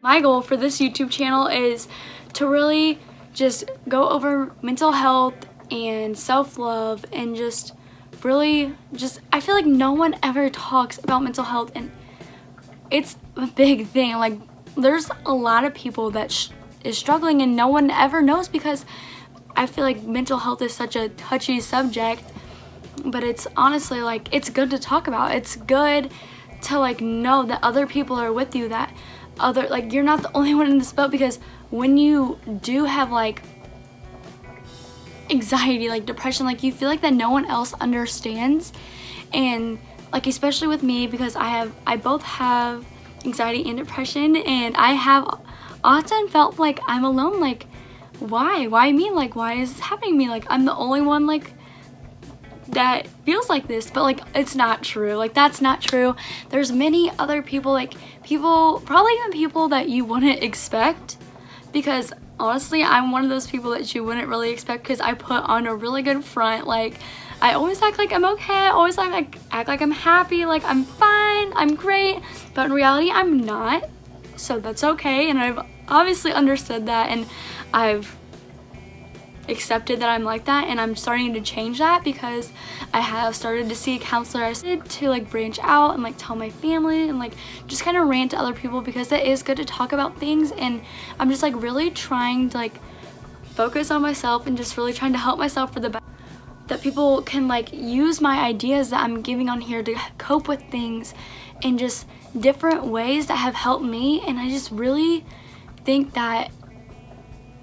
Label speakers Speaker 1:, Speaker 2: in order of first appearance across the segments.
Speaker 1: My goal for this YouTube channel is to really just go over mental health and self-love and just really I feel like no one ever talks about mental health, and it's a big thing. Like, there's a lot of people that is struggling and no one ever knows, because I feel like mental health is such a touchy subject, but it's honestly like, it's good to talk about. It's good to like know that other people are with you, that like you're not the only one in this boat, because when you do have like anxiety, like depression, like you feel like that no one else understands. And like, especially with me, because I both have anxiety and depression, and I have often felt like I'm alone. Like, why me? Like, why is this happening to me? Like, I'm the only one like that feels like this. But like, it's not true. Like, that's not true. There's many other people, like probably even people that you wouldn't expect, because honestly, I'm one of those people that you wouldn't really expect, because I put on a really good front. Like, I always act like I'm okay, I always act like I'm happy, like I'm fine, I'm great, but in reality I'm not. So that's okay, and I've obviously understood that, and I've accepted that I'm like that, and I'm starting to change that, because I have started to see a counselor. I started to like branch out and like tell my family and like just kind of rant to other people, because it is good to talk about things, and I'm just like really trying to like focus on myself and just really trying to help myself for the best, that people can like use my ideas that I'm giving on here to cope with things in just different ways that have helped me. And I just really think that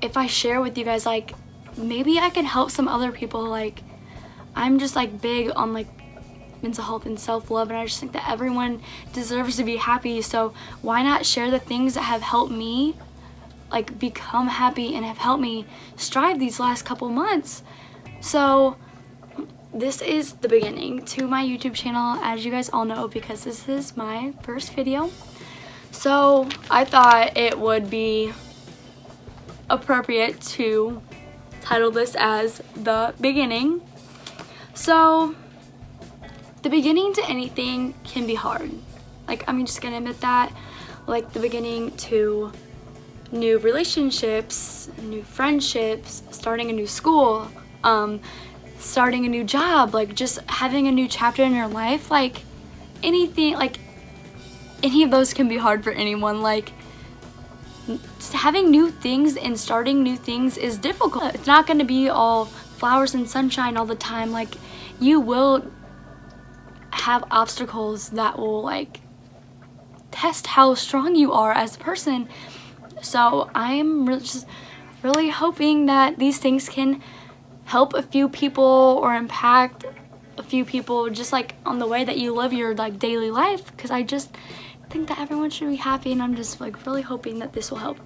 Speaker 1: if I share with you guys, like maybe I can help some other people. Like, I'm just like big on like mental health and self-love, and I just think that everyone deserves to be happy. So why not share the things that have helped me like become happy and have helped me strive these last couple months? So this is the beginning to my YouTube channel, as you guys all know, because this is my first video. So I thought it would be appropriate to title this as the beginning. So the beginning to anything can be hard. Like, I'm just gonna admit that. Like, the beginning to new relationships, new friendships, starting a new school, starting a new job, like just having a new chapter in your life, like anything, like any of those can be hard for anyone. Like, just having new things and starting new things is difficult. It's not going to be all flowers and sunshine all the time. Like, you will have obstacles that will like test how strong you are as a person. So I am just really hoping that these things can help a few people or impact a few people, just like on the way that you live your like daily life, because I just think that everyone should be happy, and I'm just like really hoping that this will help.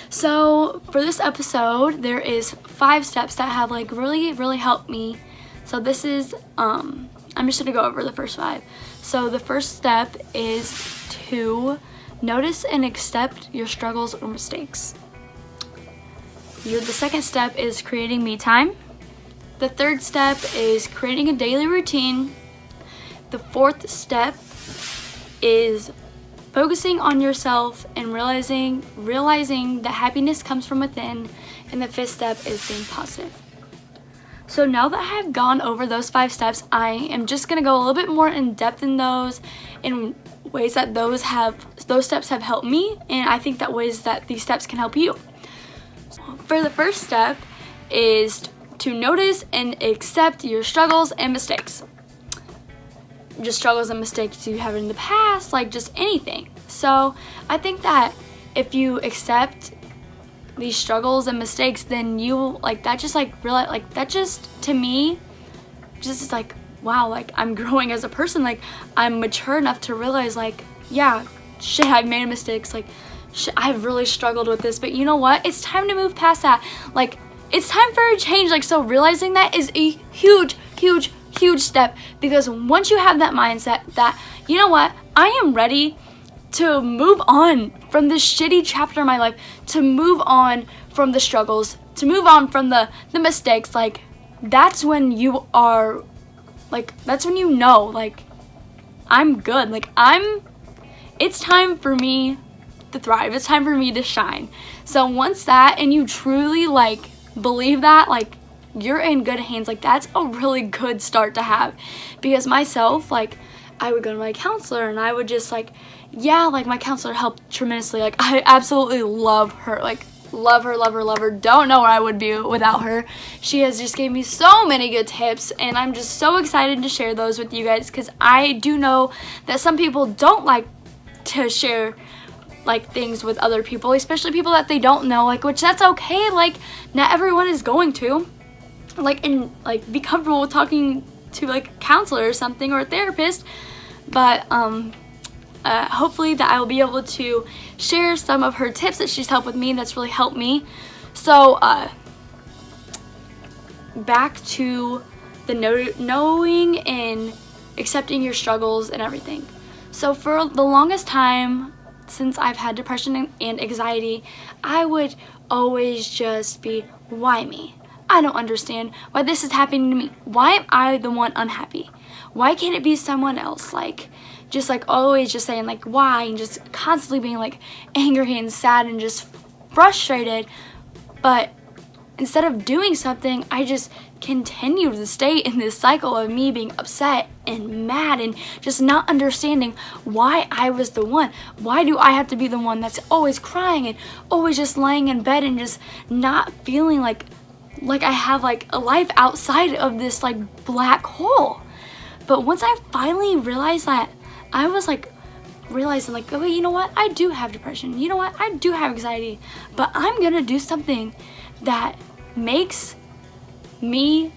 Speaker 1: So for this episode, there is 5 steps that have like really helped me. So this is I'm just gonna go over the first 5. So the first step is to notice and accept your struggles or mistakes. The second step is creating me time. The third step is creating a daily routine. The fourth step is focusing on yourself and realizing that happiness comes from within. And the fifth step is being positive. So now that I have gone over those 5 steps, I am just gonna go a little bit more in depth in those, in ways that those steps have helped me, and I think that ways that these steps can help you. For the first step is to notice and accept your struggles and mistakes. Just struggles and mistakes you have in the past, like just anything. So I think that if you accept these struggles and mistakes, then you like that just like really like that just to me just is like, wow, like I'm growing as a person. Like, I'm mature enough to realize like, yeah, shit, I've made mistakes, like I've really struggled with this, but you know what? It's time to move past that. Like, it's time for a change. Like, so realizing that is a huge step, because once you have that mindset that, you know what, I am ready to move on from this shitty chapter of my life, to move on from the struggles, to move on from the mistakes, like that's when you are like, that's when you know like I'm good. Like, it's time for me to thrive. It's time for me to shine. So once that, and you truly like believe that, like you're in good hands. Like that's a really good start to have, because myself, like I would go to my counselor and I would just like, yeah, like my counselor helped tremendously. Like I absolutely love her. Like love her, love her, love her. Don't know where I would be without her. She has just gave me so many good tips, and I'm just so excited to share those with you guys, because I do know that some people don't like to share like things with other people, especially people that they don't know, like, which that's okay. Like not everyone is going to like, and like be comfortable with talking to like a counselor or something, or a therapist, but hopefully that I will be able to share some of her tips that she's helped with me, that's really helped me. So back to the knowing and accepting your struggles and everything. So for the longest time, since I've had depression and anxiety, I would always just be, why me? I don't understand why this is happening to me. Why am I the one unhappy? Why can't it be someone else? Like, just like always just saying like why, and just constantly being like angry and sad and just frustrated. But instead of doing something, I just continue to stay in this cycle of me being upset and mad and just not understanding why I was the one. Why do I have to be the one that's always crying and always just laying in bed and just not feeling like I have like a life outside of this like black hole? But once I finally realized that, I was like realizing like, okay, you know what? I do have depression. You know what? I do have anxiety, but I'm gonna do something that makes me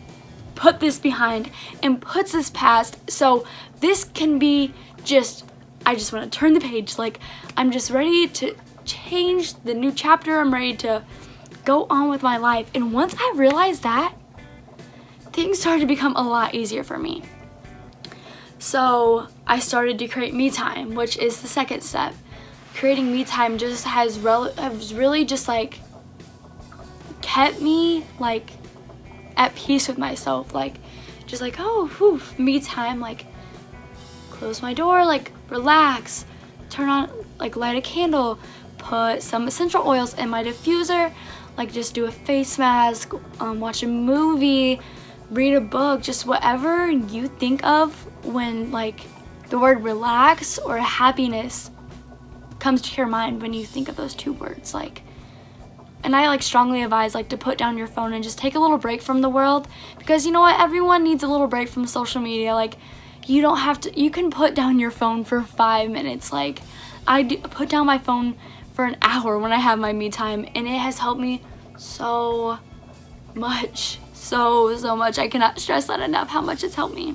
Speaker 1: put this behind and puts this past, so this can be just, I just want to turn the page. Like I'm just ready to change the new chapter. I'm ready to go on with my life. And once I realized that, things started to become a lot easier for me. So I started to create me time, which is the second step. Creating me time just has really just like kept me like at peace with myself. Like just like, oh, whew, me time. Like close my door, like relax, turn on, like light a candle, put some essential oils in my diffuser, like just do a face mask, watch a movie, read a book, just whatever you think of when like the word relax or happiness comes to your mind when you think of those two words. Like, and I like strongly advise like to put down your phone and just take a little break from the world, because you know what, everyone needs a little break from social media. Like you don't have to, you can put down your phone for 5 minutes. Like I put down my phone for an hour when I have my me time, and it has helped me so much, so much. I cannot stress that enough, how much it's helped me.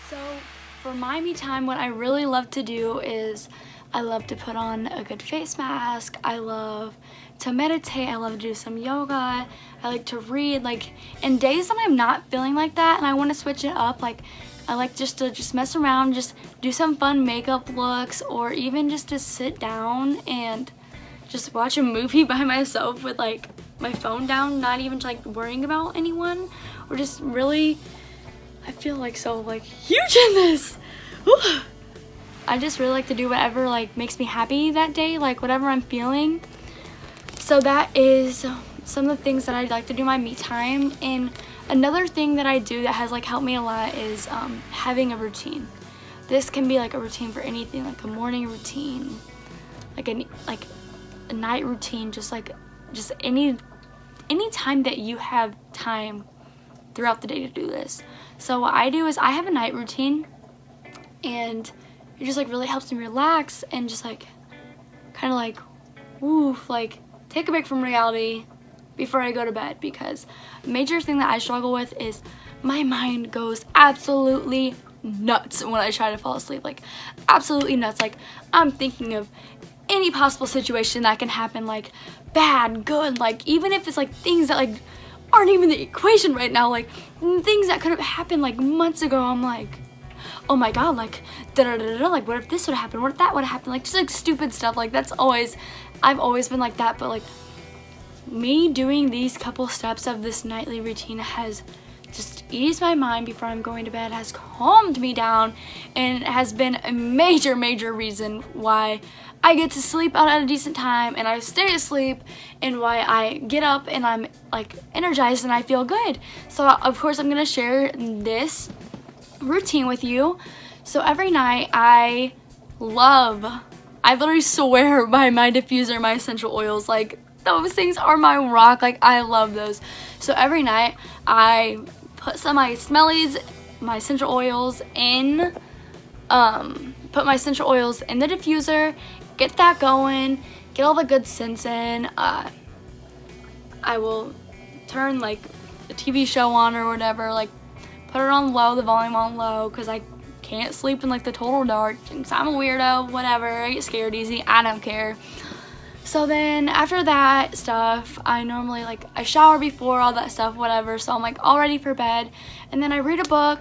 Speaker 1: So for my me time, what I really love to do is I love to put on a good face mask. I love to meditate. I love to do some yoga. I like to read. Like in days that I'm not feeling like that and I want to switch it up, like I like just to mess around, just do some fun makeup looks, or even just to sit down and just watch a movie by myself with like my phone down, not even like worrying about anyone, or just really, I feel like so like huge in this. Whew. I just really like to do whatever like makes me happy that day, like whatever I'm feeling. So that is some of the things that I like to do my me time. And another thing that I do that has like helped me a lot is having a routine. This can be like a routine for anything, like a morning routine, like a night routine, just any time that you have time throughout the day to do this. So what I do is I have a night routine, and it just like really helps me relax and just like kind of like woof, like take a break from reality before I go to bed. Because a major thing that I struggle with is my mind goes absolutely nuts when I try to fall asleep. Like absolutely nuts. Like I'm thinking of any possible situation that can happen, like bad, good, like even if it's like things that like aren't even the equation right now, like things that could have happened like months ago. I'm like, oh my god, like like what if this would happen, what if that would happen, like just like stupid stuff. Like that's always, I've always been like that. But like me doing these couple steps of this nightly routine has just eased my mind before I'm going to bed, has calmed me down, and it has been a major reason why I get to sleep out at a decent time and I stay asleep, and why I get up and I'm like energized and I feel good. So of course I'm gonna share this routine with you. So every night I literally swear by my diffuser, my essential oils. Like, those things are my rock. Like, I love those. So every night I put some of my smellies, my essential oils in, put my essential oils in the diffuser, get that going, get all the good scents in. I will turn like a TV show on or whatever, like put it on low, the volume on low, because I can't sleep in like the total dark, because I'm a weirdo, whatever, I get scared easy, I don't care. So then after that stuff, I normally I shower before all that stuff, whatever, so I'm like all ready for bed, and then I read a book.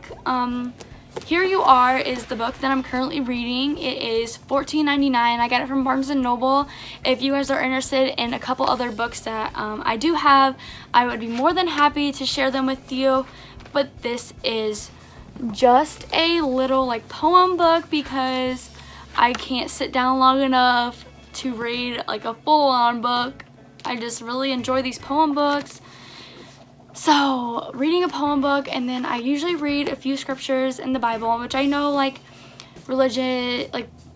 Speaker 1: Here You Are is the book that I'm currently reading. It is $14.99. I got it from Barnes & Noble. If you guys are interested in a couple other books that I do have, I would be more than happy to share them with you. But this is just a little poem book, because I can't sit down long enough to read a full-on book. I just really enjoy these poem books. So reading a poem book, and then I usually read a few scriptures in the Bible, which I know religion,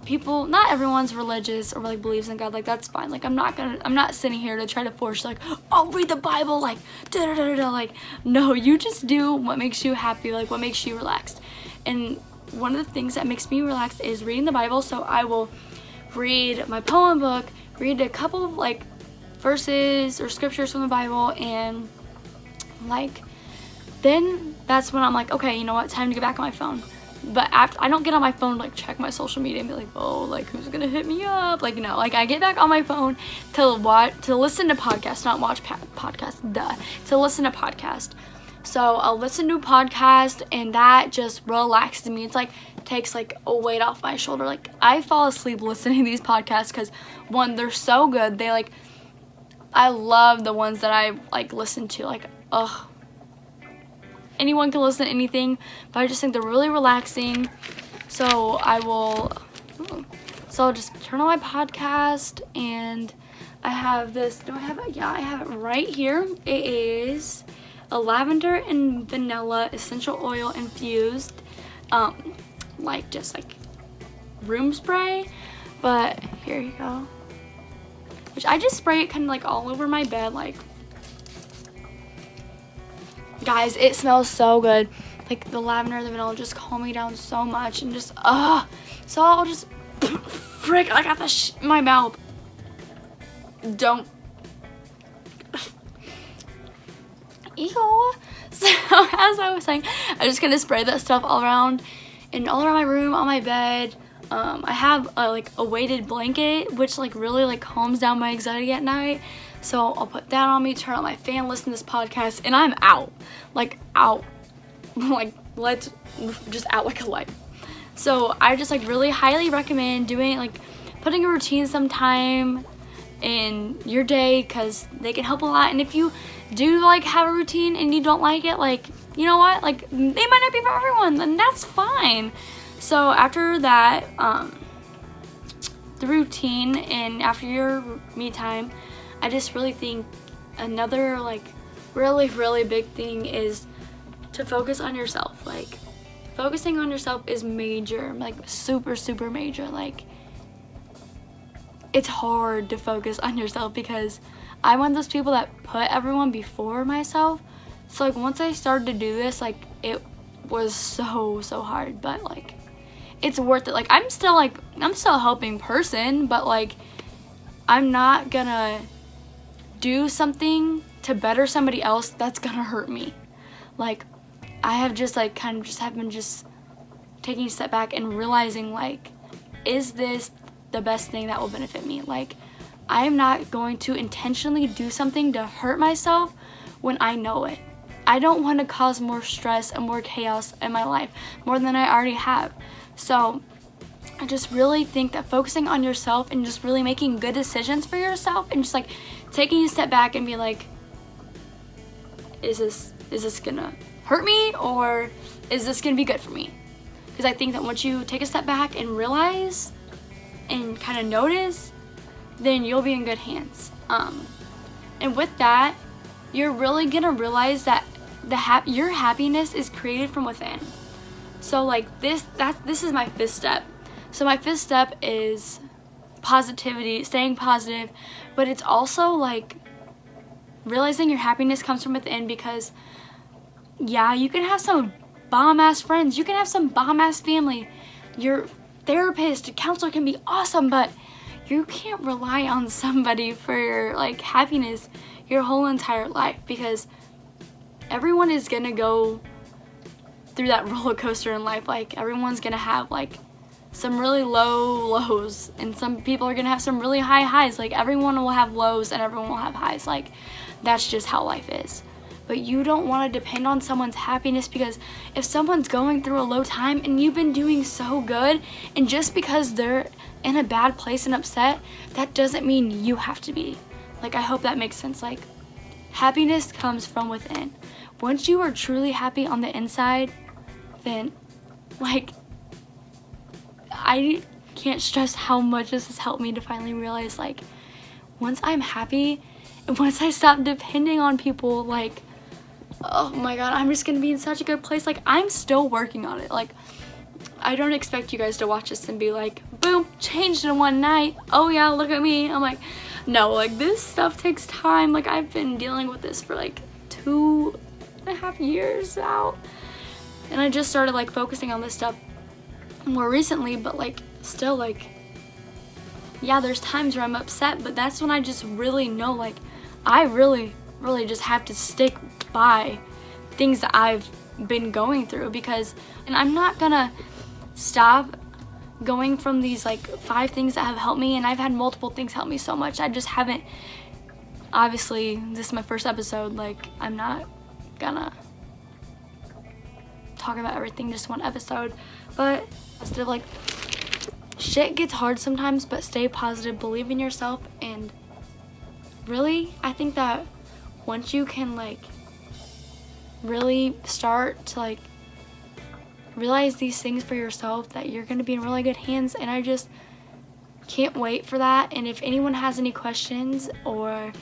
Speaker 1: people, not everyone's religious or believes in God. That's fine. I'm not sitting here to try to force oh, read the Bible, no, you just do what makes you happy, what makes you relaxed. And one of the things that makes me relaxed is reading the Bible. So I will read my poem book, read a couple of verses or scriptures from the Bible, and then that's when I'm okay, you know what, time to get back on my phone. But after, I don't get on my phone to check my social media and be oh, who's gonna hit me up? No, I get back on my phone to listen to podcasts, not watch podcasts, to listen to podcasts. So I'll listen to a podcast, and that just relaxes me. It's takes a weight off my shoulder. I fall asleep listening to these podcasts because, one, they're so good. They I love the ones that I listen to. Anyone can listen to anything, but I just think they're really relaxing. So I'll just turn on my podcast, and I have this. Do I have it? Yeah, I have it right here. It is a lavender and vanilla essential oil infused, just room spray. But here you go. Which I just spray it kind of all over my bed, Guys, it smells so good. The lavender and the vanilla just calm me down so much, and just so I'll just frick, I got this in my mouth. Don't. Ew. So as I was saying, I'm just gonna spray that stuff all around my room, on my bed. I have a weighted blanket, which really calms down my anxiety at night. So I'll put that on me, turn on my fan, listen to this podcast, and I'm out. Out. Let's just out like a light. So I just really highly recommend doing putting a routine sometime in your day, because they can help a lot. And if you do have a routine and you don't like it, you know what, they might not be for everyone, then that's fine. So after that, the routine, and after your me time, I just really think another really big thing is to focus on yourself. Focusing on yourself is major, super major. It's hard to focus on yourself, because I'm one of those people that put everyone before myself. So once I started to do this, it was so hard, but it's worth it. I'm still a helping person, but I'm not gonna do something to better somebody else that's gonna hurt me. I have just have been taking a step back and realizing is this the best thing that will benefit me? I am not going to intentionally do something to hurt myself when I know it. I don't want to cause more stress and more chaos in my life, more than I already have. So I just really think that focusing on yourself and just really making good decisions for yourself, and just taking a step back and be is this gonna hurt me, or is this gonna be good for me? because I think that once you take a step back and realize and kind of notice, then you'll be in good hands. And with that, you're really gonna realize that your happiness is created from within. So like this is my 5th step. So my 5th step is positivity, staying positive, but it's also like realizing your happiness comes from within, because yeah, you can have some bomb-ass friends, you can have some bomb-ass family, your therapist, counselor can be awesome, but you can't rely on somebody for your like happiness your whole entire life, because everyone is gonna go through that roller coaster in life. Like everyone's gonna have like some really low lows, and some people are gonna have some really high highs. Like everyone will have lows and everyone will have highs. Like that's just how life is. But you don't want to depend on someone's happiness, because if someone's going through a low time and you've been doing so good, and just because they're in a bad place and upset, that doesn't mean you have to be. Like I hope that makes sense. Like happiness comes from within. Once you are truly happy on the inside, then like I can't stress how much this has helped me to finally realize, like, once I'm happy and once I stop depending on people, like, oh my god, I'm just gonna be in such a good place. Like I'm still working on it. Like I don't expect you guys to watch this and be like, boom, changed in one night, oh yeah, look at me. I'm like, no, like this stuff takes time. Like I've been dealing with this for like 2.5 years now, and I just started like focusing on this stuff more recently, but like still, like, yeah, there's times where I'm upset, but that's when I just really know, like, I really just have to stick by things that I've been going through, because, and I'm not gonna stop going from these like 5 things that have helped me, and I've had multiple things help me so much. I just haven't, obviously this is my first episode, like I'm not gonna talk about everything just one episode, but instead of like, shit gets hard sometimes, but stay positive, believe in yourself, and really I think that once you can like really start to like realize these things for yourself, that you're going to be in really good hands. And I just can't wait for that. And if anyone has any questions or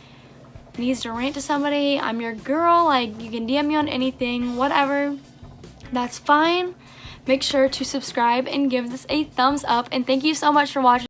Speaker 1: needs to rant to somebody, I'm your girl. Like you can DM me on anything, whatever, that's fine. Make sure to subscribe and give this a thumbs up, and thank you so much for watching.